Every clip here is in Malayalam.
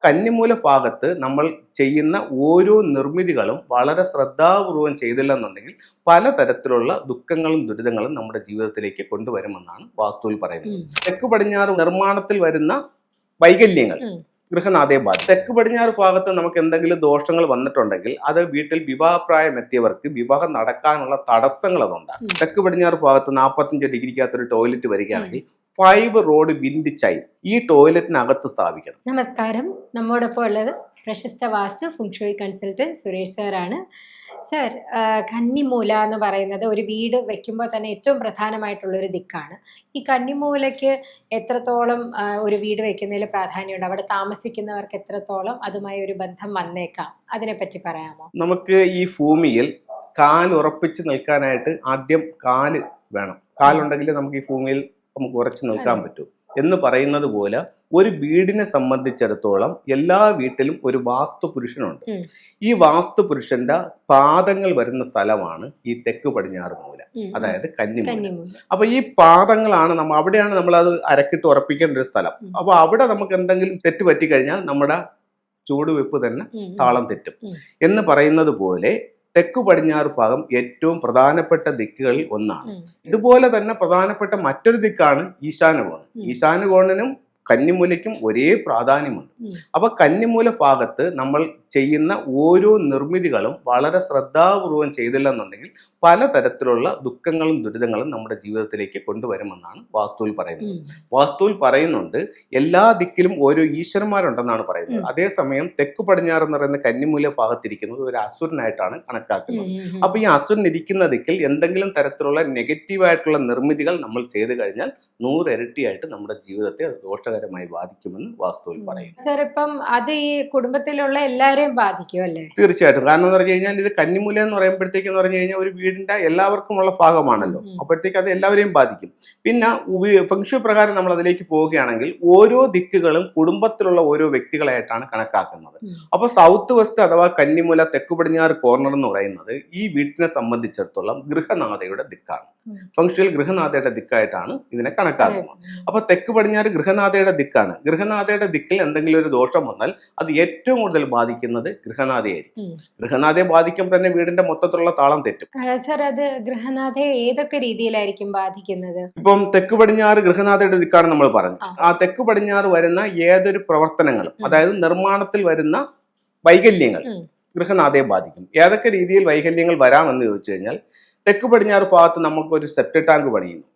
കന്നിമൂല ഭാഗത്ത് നമ്മൾ ചെയ്യുന്ന ഓരോ നിർമ്മിതികളും വളരെ ശ്രദ്ധാപൂർവം ചെയ്തില്ലെന്നുണ്ടെങ്കിൽ പലതരത്തിലുള്ള ദുഃഖങ്ങളും ദുരിതങ്ങളും നമ്മുടെ ജീവിതത്തിലേക്ക് കൊണ്ടുവരുമെന്നാണ് വാസ്തുവിൽ പറയുന്നത്. തെക്ക് പടിഞ്ഞാറ് നിർമ്മാണത്തിൽ വരുന്ന വൈകല്യങ്ങൾ ഗൃഹനാഥയെ ബാധിക്കും. തെക്ക് പടിഞ്ഞാറ് ഭാഗത്ത് നമുക്ക് എന്തെങ്കിലും ദോഷങ്ങൾ വന്നിട്ടുണ്ടെങ്കിൽ അത് വീട്ടിൽ വിവാഹപ്രായം എത്തിയവർക്ക് വിവാഹം നടക്കാനുള്ള തടസ്സങ്ങൾ അതുണ്ടാകും. തെക്ക് പടിഞ്ഞാറ് ഭാഗത്ത് 45 ഡിഗ്രിക്കകത്തൊരു ടോയ്ലറ്റ് വരികയാണെങ്കിൽ 5 റോഡ് വിൻഡ് ചൈം ഈ ടോയ്ലറ്റിനകത്ത് സ്ഥാപിക്കണം. നമസ്കാരം, നമ്മോടൊപ്പം ഉള്ളത് പ്രശസ്ത വാസ്തു ഫുങ്ഷുയി കൺസൾട്ടന്റ് സുരേഷ് സാറാണ്. സർ, കന്നിമൂല എന്ന് പറയുന്നത് ഒരു വീട് വെക്കുമ്പോൾ തന്നെ ഏറ്റവും പ്രധാനമായിട്ടുള്ളൊരു ദിക്കാണ്. ഈ കന്നിമൂലയ്ക്ക് എത്രത്തോളം ഒരു വീട് വെക്കുന്നതിൽ പ്രാധാന്യമുണ്ട്? അവിടെ താമസിക്കുന്നവർക്ക് എത്രത്തോളം അതുമായി ഒരു ബന്ധം വന്നേക്കാം? അതിനെപ്പറ്റി പറയാമോ? നമുക്ക് ഈ ഭൂമിയിൽ കാലുറപ്പിച്ച് നിൽക്കാനായിട്ട് ആദ്യം കാല് വേണം. കാലുണ്ടെങ്കിൽ നമുക്ക് ഈ ഭൂമിയിൽ നമുക്ക് ഉറച്ചു നിൽക്കാൻ പറ്റൂ എന്ന് പറയുന്നത് പോലെ ഒരു വീടിനെ സംബന്ധിച്ചിടത്തോളം എല്ലാ വീട്ടിലും ഒരു വാസ്തു പുരുഷനുണ്ട്. ഈ വാസ്തു പുരുഷന്റെ പാദങ്ങൾ വരുന്ന സ്ഥലമാണ് ഈ തെക്ക് പടിഞ്ഞാറ് മൂല, അതായത് കന്നിമൂല. അപ്പൊ ഈ പാദങ്ങളാണ് അവിടെയാണ് നമ്മൾ അത് അരക്കിട്ട് ഉറപ്പിക്കേണ്ട ഒരു സ്ഥലം. അപ്പൊ അവിടെ നമുക്ക് എന്തെങ്കിലും തെറ്റ് പറ്റിക്കഴിഞ്ഞാൽ നമ്മുടെ ചൂടുവെപ്പ് തന്നെ താളം തെറ്റും എന്ന് പറയുന്നത് പോലെ തെക്കു പടിഞ്ഞാറ് ഭാഗം ഏറ്റവും പ്രധാനപ്പെട്ട ദിക്കുകളിൽ ഒന്നാണ്. ഇതുപോലെ തന്നെ പ്രധാനപ്പെട്ട മറ്റൊരു ദിക്കാണ് ഈശാനകോൺ. ഈശാനകോണിനും കന്നിമൂലയ്ക്കും ഒരേ പ്രാധാന്യമുണ്ട്. അപ്പൊ കന്നിമൂല ഭാഗത്ത് നമ്മൾ ചെയ്യുന്ന ഓരോ നിർമ്മിതികളും വളരെ ശ്രദ്ധാപൂർവം ചെയ്തില്ലെന്നുണ്ടെങ്കിൽ പലതരത്തിലുള്ള ദുഃഖങ്ങളും ദുരിതങ്ങളും നമ്മുടെ ജീവിതത്തിലേക്ക് കൊണ്ടുവരുമെന്നാണ് വാസ്തുവിൽ പറയുന്നത്. വാസ്തുവിൽ പറയുന്നുണ്ട് എല്ലാ ദിക്കിലും ഓരോ ഈശ്വരന്മാരുണ്ടെന്നാണ് പറയുന്നത്. അതേസമയം തെക്കു പടിഞ്ഞാറ് എന്ന് പറയുന്ന കന്നിമൂല ഭാഗത്തിരിക്കുന്നത് ഒരു അസുരനായിട്ടാണ് കണക്കാക്കുന്നത്. അപ്പൊ ഈ അസുരൻ ഇരിക്കുന്ന ദിക്കിൽ എന്തെങ്കിലും തരത്തിലുള്ള നെഗറ്റീവായിട്ടുള്ള നിർമ്മിതികൾ നമ്മൾ ചെയ്തു കഴിഞ്ഞാൽ 100 ഇരട്ടിയായിട്ട് നമ്മുടെ ജീവിതത്തെ അത് ദോഷകരമായി ബാധിക്കുമെന്ന് വാസ്തുവിൽ പറയുന്നു. സർ, ഇപ്പം അത് ഈ കുടുംബത്തിലുള്ള എല്ലാവരെയും ബാധിക്കും അല്ലേ? തീർച്ചയായിട്ടും. കാരണം എന്ന് പറഞ്ഞു കഴിഞ്ഞാൽ ഇത് കന്നിമൂല എന്ന് പറയുമ്പോഴത്തേക്ക് പറഞ്ഞു കഴിഞ്ഞാൽ ഒരു വീടിന്റെ എല്ലാവർക്കുമുള്ള ഭാഗമാണല്ലോ. അപ്പോഴത്തേക്ക് അത് എല്ലാവരെയും ബാധിക്കും. പിന്നെ ഫെങ്ഷു പ്രകാരം നമ്മൾ അതിലേക്ക് പോവുകയാണെങ്കിൽ ഓരോ ദിക്കുകളും കുടുംബത്തിലുള്ള ഓരോ വ്യക്തികളായിട്ടാണ് കണക്കാക്കുന്നത്. അപ്പൊ സൗത്ത് വെസ്റ്റ് അഥവാ കന്നിമൂല തെക്കു പടിഞ്ഞാറ് കോർണർ എന്ന് പറയുന്നത് ഈ വീട്ടിനെ സംബന്ധിച്ചിടത്തോളം ഗൃഹനാഥയുടെ ദിക്കാണ്. ഫെങ്ഷുവിൽ ഗൃഹനാഥയുടെ ദിക്കായിട്ടാണ് ഇതിനെ കണക്കാക്കുന്നത്. അപ്പൊ തെക്ക് പടിഞ്ഞാറ് ഗൃഹനാഥയുടെ ദിക്കാണ്. ഗൃഹനാഥയുടെ ദിക്കിൽ എന്തെങ്കിലും ഒരു ദോഷം വന്നാൽ അത് ഏറ്റവും കൂടുതൽ ബാധിക്കുന്നത് ഗൃഹനാഥയായിരിക്കും. ഗൃഹനാഥയെ ബാധിക്കുമ്പോൾ തന്നെ വീടിന്റെ മൊത്തത്തിലുള്ള താളം തെറ്റും. സർ, അത് ഗൃഹനാഥയെ ഏതൊക്കെ രീതിയിലായിരിക്കും ബാധിക്കുന്നത്? ഇപ്പം തെക്ക് പടിഞ്ഞാറ് ഗൃഹനാഥയുടെ ദിക്കാണ് നമ്മൾ പറഞ്ഞു. ആ തെക്ക് പടിഞ്ഞാറ് വരുന്ന ഏതൊരു പ്രവർത്തനങ്ങളും, അതായത് നിർമ്മാണത്തിൽ വരുന്ന വൈകല്യങ്ങൾ ഗൃഹനാഥയെ ബാധിക്കും. ഏതൊക്കെ രീതിയിൽ വൈകല്യങ്ങൾ വരാമെന്ന് ചോദിച്ചു കഴിഞ്ഞാൽ, തെക്ക് പടിഞ്ഞാറ് ഭാഗത്ത് നമുക്കൊരു സെപ്റ്റിക് ടാങ്ക് പണിയുന്നു.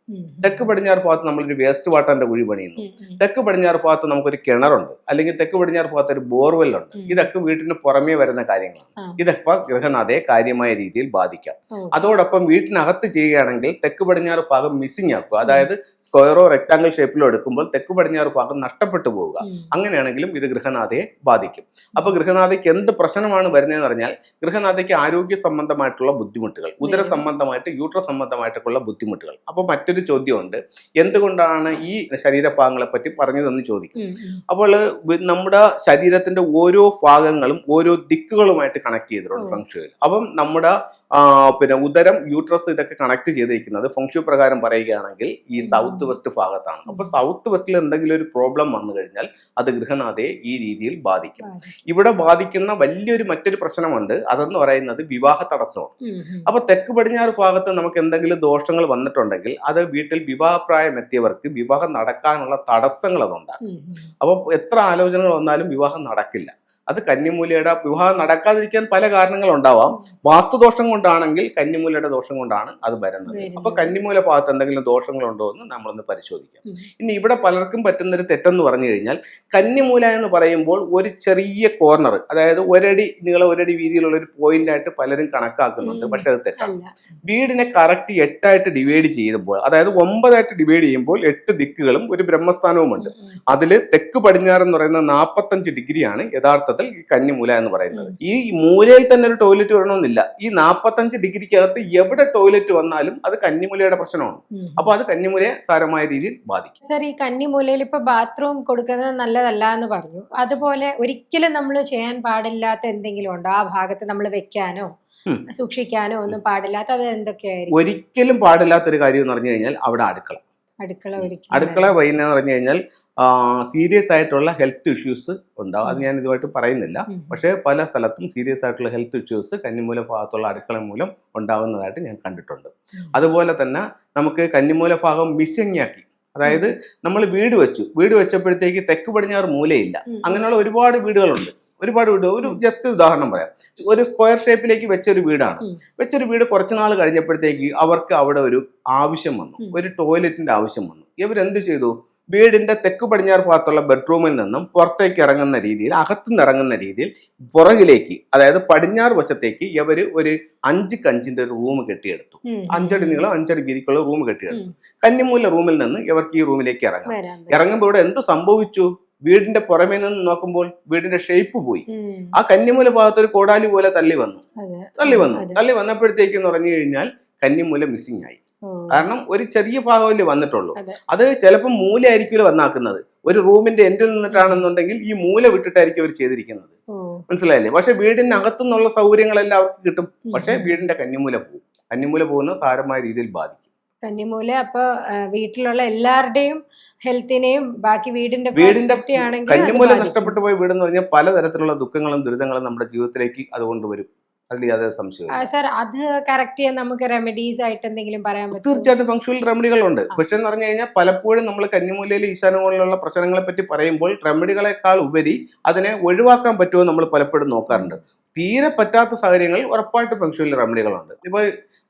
തെക്ക് പടിഞ്ഞാറ് ഭാഗത്ത് നമ്മളൊരു വേസ്റ്റ് വാട്ടറിന്റെ കുഴി പണിയുന്നു. തെക്ക് പടിഞ്ഞാറ് ഭാഗത്ത് നമുക്കൊരു കിണറുണ്ട്, അല്ലെങ്കിൽ തെക്ക് പടിഞ്ഞാറ് ഭാഗത്ത് ഒരു ബോർവെല്ലുണ്ട്. ഇതൊക്കെ വീട്ടിന് പുറമേ വരുന്ന കാര്യങ്ങളാണ്. ഇതൊക്കെ ഗൃഹനാഥയെ കാര്യമായ രീതിയിൽ ബാധിക്കാം. അതോടൊപ്പം വീട്ടിനകത്ത് ചെയ്യുകയാണെങ്കിൽ തെക്ക് പടിഞ്ഞാറ് ഭാഗം മിസ്സിംഗ് ആക്കുക, അതായത് സ്ക്വയറോ റെക്ടാങ്കിൾ ഷേപ്പിലോ എടുക്കുമ്പോൾ തെക്ക് പടിഞ്ഞാറ് ഭാഗം നഷ്ടപ്പെട്ടു പോവുക. അങ്ങനെയാണെങ്കിലും ഇത് ഗൃഹനാഥയെ ബാധിക്കും. അപ്പൊ ഗൃഹനാഥയ്ക്ക് എന്ത് പ്രശ്നമാണ് വരുന്നതെന്ന് പറഞ്ഞാൽ, ഗൃഹനാഥയ്ക്ക് ആരോഗ്യ സംബന്ധമായിട്ടുള്ള ബുദ്ധിമുട്ടുകൾ, ഉദര സംബന്ധമായിട്ട് യൂട്രസ് സംബന്ധമായിട്ടുള്ള ബുദ്ധിമുട്ടുകൾ. അപ്പൊ മറ്റൊരു ചോദ്യമുണ്ട്, എന്തുകൊണ്ടാണ് ഈ ശരീരഭാഗങ്ങളെ പറ്റി പറഞ്ഞതെന്ന് ചോദിക്കും. അപ്പോൾ നമ്മുടെ ശരീരത്തിന്റെ ഓരോ ഭാഗങ്ങളും ഓരോ ദിക്കുകളുമായിട്ട് കണക്ട് ചെയ്തിട്ടുണ്ട് ഫെങ്ഷുയിൽ. അപ്പം നമ്മുടെ പിന്നെ ഉദരം, യൂട്രസ് ഇതൊക്കെ കണക്ട് ചെയ്തിരിക്കുന്നത് ഫെങ്ഷു പ്രകാരം പറയുകയാണെങ്കിൽ ഈ സൗത്ത് വെസ്റ്റ് ഭാഗത്താണ്. അപ്പൊ സൗത്ത് വെസ്റ്റിൽ എന്തെങ്കിലും ഒരു പ്രോബ്ലം വന്നു കഴിഞ്ഞാൽ അത് ഗൃഹനാഥയെ ഈ രീതിയിൽ ബാധിക്കും. ഇവിടെ ബാധിക്കുന്ന വലിയൊരു മറ്റൊരു പ്രശ്നമുണ്ട്, അതെന്ന് പറയുന്നത് വിവാഹ തടസ്സമാണ്. അപ്പൊ തെക്ക് പടിഞ്ഞാറ് ഭാഗത്ത് നമുക്ക് എന്തെങ്കിലും ദോഷങ്ങൾ വന്നിട്ടുണ്ടെങ്കിൽ അത് വീട്ടിൽ വിവാഹപ്രായം എത്തിയവർക്ക് വിവാഹം നടക്കാനുള്ള തടസ്സങ്ങൾ അതുണ്ടാകും. അപ്പൊ എത്ര ആലോചനകൾ വന്നാലും വിവാഹം നടക്കില്ല. അത് കന്നിമൂലയുടെ വിവാഹം നടക്കാതിരിക്കാൻ പല കാരണങ്ങളുണ്ടാവാം. വാസ്തുദോഷം കൊണ്ടാണെങ്കിൽ കന്നിമൂലയുടെ ദോഷം കൊണ്ടാണ് അത് വരുന്നത്. അപ്പൊ കന്നിമൂല ഭാഗത്ത് എന്തെങ്കിലും ദോഷങ്ങളുണ്ടോ എന്ന് നമ്മളൊന്ന് പരിശോധിക്കാം. ഇനി ഇവിടെ പലർക്കും പറ്റുന്നൊരു തെറ്റെന്ന് പറഞ്ഞു കഴിഞ്ഞാൽ, കന്നിമൂല എന്ന് പറയുമ്പോൾ ഒരു ചെറിയ കോർണർ, അതായത് ഒരടി നീളം ഒരടി വീതിയിലുള്ള ഒരു പോയിന്റ് ആയിട്ട് പലരും കണക്കാക്കുന്നുണ്ട്. പക്ഷെ അത് തെറ്റാണ്. വീടിനെ കറക്റ്റ് 8 ഡിവൈഡ് ചെയ്യുമ്പോൾ, അതായത് 9 ഡിവൈഡ് ചെയ്യുമ്പോൾ 8 ദിക്കുകളും ഒരു ബ്രഹ്മസ്ഥാനവുമുണ്ട്. അതില് തെക്ക് പടിഞ്ഞാറ് എന്ന് പറയുന്നത് 45 ഡിഗ്രിയാണ് യഥാർത്ഥ ഈ കന്നിമൂല എന്ന് പറയുന്നത്. ഈ മൂലയിൽ തന്നെ ഒരു ടോയ്ലറ്റ് വരണമെന്നില്ല. ഈ 45 ഡിഗ്രിക്കകത്ത് എവിടെ ടോയ്ലറ്റ് വന്നാലും അത് കന്നിമൂലയുടെ പ്രശ്നമാണ്. അപ്പൊ അത് കന്നിമൂലയെ സാരമായ രീതിയിൽ ബാധിക്കും. സർ, ഈ കന്നിമൂലയിൽ ഇപ്പൊ ബാത്റൂം കൊടുക്കുന്നത് നല്ലതല്ല എന്ന് പറഞ്ഞു. അതുപോലെ ഒരിക്കലും നമ്മൾ ചെയ്യാൻ പാടില്ലാത്ത എന്തെങ്കിലും ഉണ്ടോ? ആ ഭാഗത്ത് നമ്മൾ വെക്കാനോ സൂക്ഷിക്കാനോ ഒന്നും പാടില്ലാത്ത അത് എന്തൊക്കെയായിരിക്കും? ഒരിക്കലും പാടില്ലാത്തൊരു കാര്യം എന്ന് പറഞ്ഞു കഴിഞ്ഞാൽ അവിടെ അടുക്കള. അടുക്കള അടുക്കള വൈകുന്നതെന്ന് പറഞ്ഞു കഴിഞ്ഞാൽ സീരിയസ് ആയിട്ടുള്ള ഹെൽത്ത് ഇഷ്യൂസ് ഉണ്ടാവും. അത് ഞാൻ ഇതുമായിട്ട് പറയുന്നില്ല. പക്ഷേ പല സ്ഥലത്തും സീരിയസ് ആയിട്ടുള്ള ഹെൽത്ത് ഇഷ്യൂസ് കന്നിമൂല ഭാഗത്തുള്ള അടുക്കള മൂലം ഉണ്ടാകുന്നതായിട്ട് ഞാൻ കണ്ടിട്ടുണ്ട്. അതുപോലെ തന്നെ നമുക്ക് കന്നിമൂല ഭാഗം മിസ്സിംഗ് ആക്കി, അതായത് നമ്മൾ വീട് വെച്ചപ്പോഴത്തേക്ക് തെക്ക് പടിഞ്ഞാറ് മൂലയില്ല. അങ്ങനെയുള്ള ഒരുപാട് വീടുകളുണ്ട്. ഒരു ജസ്റ്റ് ഉദാഹരണം പറയാം. ഒരു സ്ക്വയർ ഷേപ്പിലേക്ക് വെച്ചൊരു വീട് കുറച്ച് നാൾ കഴിഞ്ഞപ്പോഴത്തേക്ക് അവർക്ക് അവിടെ ഒരു ആവശ്യം വന്നു, ഒരു ടോയ്ലറ്റിന്റെ ആവശ്യം വന്നു. ഇവരെന്ത് ചെയ്തു? വീടിന്റെ തെക്ക് പടിഞ്ഞാറ് ഭാഗത്തുള്ള ബെഡ്റൂമിൽ നിന്നും പുറത്തേക്ക് ഇറങ്ങുന്ന രീതിയിൽ, അകത്തുനിന്ന് ഇറങ്ങുന്ന രീതിയിൽ പുറകിലേക്ക്, അതായത് പടിഞ്ഞാറ് വശത്തേക്ക് ഇവര് ഒരു 5 കഞ്ചിന്റെ ഒരു റൂം കെട്ടിയെടുത്തു. 5 അടി നീളം 5 അടി വീതിക്കുള്ള റൂം കെട്ടിയെടുത്തു. കന്നിമൂല റൂമിൽ നിന്ന് ഇവർക്ക് ഈ റൂമിലേക്ക് ഇറങ്ങുമ്പോൾ ഇവിടെ എന്ത് സംഭവിച്ചു? വീടിന്റെ പുറമേ നിന്ന് നോക്കുമ്പോൾ വീടിന്റെ ഷേപ്പ് പോയി. ആ കന്നിമൂല ഭാഗത്ത് ഒരു കോടാലി പോലെ തള്ളി വന്നപ്പോഴത്തേക്ക് എന്ന് പറഞ്ഞു കഴിഞ്ഞാൽ കന്നിമൂല മിസ്സിംഗ് ആയി. കാരണം ഒരു ചെറിയ ഭാഗമല്ലേ വന്നിട്ടുള്ളൂ. അത് ചിലപ്പോൾ മൂല ആയിരിക്കുമല്ലോ വന്നാക്കുന്നത്. ഒരു റൂമിന്റെ എൻഡിൽ നിന്നിട്ടാണെന്നുണ്ടെങ്കിൽ ഈ മൂല വിട്ടിട്ടായിരിക്കും അവർ ചെയ്തിരിക്കുന്നത്. മനസ്സിലായില്ലേ? പക്ഷെ വീടിന്റെ അകത്തുനിന്നുള്ള സൗകര്യങ്ങളെല്ലാം അവർക്ക് കിട്ടും. പക്ഷെ വീടിന്റെ കന്നിമൂല പോകുന്ന സാരമായ രീതിയിൽ ബാധിക്കും. കന്നിമൂല അപ്പൊ വീട്ടിലുള്ള എല്ലാവരുടെയും ഹെൽത്തിനെയും ബാക്കി വീടിന്റെ കന്നിമൂല നഷ്ടപ്പെട്ടു പോയ വീടെന്ന് പറഞ്ഞാൽ പലതരത്തിലുള്ള ദുഃഖങ്ങളും ദുരിതങ്ങളും നമ്മുടെ ജീവിതത്തിലേക്ക് അതുകൊണ്ട് വരും. അതിൽ യാതൊരു സംശയവും. സർ, അത് കറക്റ്റ് ചെയ്യാൻ നമുക്ക് റെമഡീസ് ആയിട്ട് എന്തെങ്കിലും പറയാൻ പറ്റും? തീർച്ചയായിട്ടും ഫംഗ്ഷണൽ റെമഡികളുണ്ട്. പക്ഷെ എന്ന് പറഞ്ഞു കഴിഞ്ഞാൽ പലപ്പോഴും നമ്മൾ കന്നിമൂലയിൽ ഈശാനങ്ങളിലുള്ള പ്രശ്നങ്ങളെ പറ്റി പറയുമ്പോൾ റെമഡികളെക്കാൾ ഉപരി അതിനെ ഒഴിവാക്കാൻ പറ്റുമോ നമ്മൾ പലപ്പോഴും നോക്കാറുണ്ട്. തീരെ പറ്റാത്ത സാഹചര്യങ്ങളിൽ ഉറപ്പായിട്ട് ഫംഗ്ഷണൽ റെമഡികളുണ്ട്. ഇപ്പൊ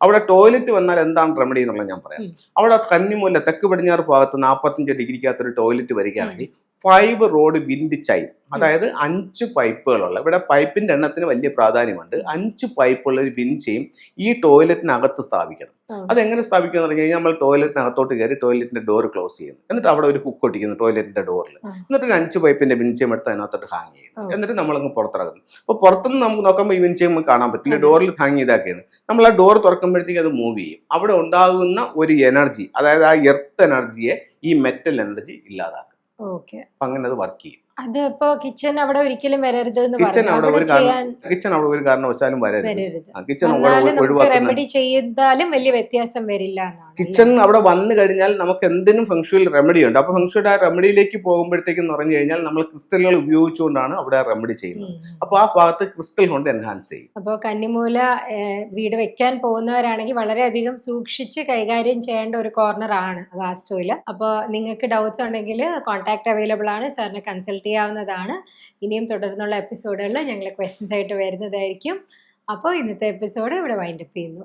അവിടെ ടോയ്ലറ്റ് വന്നാൽ എന്താണ് റെമഡി എന്നുള്ളത് ഞാൻ പറയാം. അവിടെ കന്നിമൂല തെക്ക് പടിഞ്ഞാറ് ഭാഗത്ത് 45 ഡിഗ്രിക്കകത്തൊരു ടോയ്ലറ്റ് വരികയാണെങ്കിൽ 5 റോഡ് വിൻഡ് ചൈൻ, അതായത് 5 പൈപ്പുകളുള്ള, ഇവിടെ പൈപ്പിന്റെ എണ്ണത്തിന് വലിയ പ്രാധാന്യമുണ്ട്. 5 പൈപ്പുള്ള ഒരു വിൻഡ് ചെയിൻ ഈ ടോയ്ലറ്റിനകത്ത് സ്ഥാപിക്കണം. അതെങ്ങനെ സ്ഥാപിക്കുക എന്ന് പറഞ്ഞു കഴിഞ്ഞാൽ നമ്മൾ ടോയ്ലറ്റിനകത്തോട്ട് കയറി ടോയ്ലറ്റിന്റെ ഡോർ ക്ലോസ് ചെയ്യുന്നു. എന്നിട്ട് അവിടെ ഒരു ഹുക്ക് ഒട്ടിക്കുന്നു ടോയ്ലറ്റിന്റെ ഡോറിൽ. എന്നിട്ട് 5 പൈപ്പിന്റെ വിൻഡ് ചെയിൻ എടുത്ത് അതിനകത്തോട്ട് ഹാങ് ചെയ്യുന്നു. എന്നിട്ട് നമ്മളങ്ങ് പുറത്തിറങ്ങുന്നു. അപ്പോൾ പുറത്തുനിന്ന് നമുക്ക് നോക്കുമ്പോൾ ഈ വിൻഡ് ചെയിൻ കാണാൻ പറ്റില്ല, ഡോറിൽ ഹാങ് ചെയ്താക്കിയാണ്. നമ്മൾ ആ ഡോർ തുറക്കുമ്പോഴത്തേക്ക് അത് മൂവ് ചെയ്യും. അവിടെ ഉണ്ടാകുന്ന ഒരു എനർജി, അതായത് ആ എർത്ത് എനർജിയെ ഈ മെറ്റൽ എനർജി ഇല്ലാതാക്കും. അങ്ങനെ അത് വർക്ക് ചെയ്യും. അത് ഇപ്പോ കിച്ചൺ അവിടെ ഒരിക്കലും വരരുത്. കിച്ചൺ അവിടെ ഒരു കാരണവശാലും വരരുത്. റെമഡി ചെയ്താലും വലിയ വ്യത്യാസം വരില്ല. കിച്ചൺ അവിടെ വന്നു കഴിഞ്ഞാൽ നമുക്ക് എന്തിനും ഫംഗ്ഷണൽ റെമഡി ഉണ്ട്. അപ്പൊ ഫംഗ്ഷണൽ ആ റെമഡിയിലേക്ക് പോകുമ്പോഴത്തേക്കും പറഞ്ഞു കഴിഞ്ഞാൽ നമ്മൾ ക്രിസ്റ്റലുകൾ ഉപയോഗിച്ചുകൊണ്ടാണ് അവിടെ റെമഡി ചെയ്യുന്നത്. അപ്പൊ ആ ഭാഗത്ത് ക്രിസ്റ്റൽ കൊണ്ട് എൻഹാൻസ് ചെയ്യും. അപ്പോൾ കന്നിമൂല വീട് വെക്കാൻ പോകുന്നവരാണെങ്കിൽ വളരെയധികം സൂക്ഷിച്ച് കൈകാര്യം ചെയ്യേണ്ട ഒരു കോർണർ ആണ് വാസ്തുവില്. അപ്പോൾ നിങ്ങൾക്ക് ഡൗട്ട്സ് ഉണ്ടെങ്കിൽ കോൺടാക്ട് അവൈലബിൾ ആണ്, സാറിനെ കൺസൾട്ട് ചെയ്യാവുന്നതാണ്. ഇനിയും തുടർന്നുള്ള എപ്പിസോഡുകളിൽ ഞങ്ങൾ ക്വസ്റ്റ്യൻസ് ആയിട്ട് വരുന്നതായിരിക്കും. അപ്പോൾ ഇന്നത്തെ എപ്പിസോഡ് ഇവിടെ വൈൻഡപ്പ് ചെയ്യുന്നു.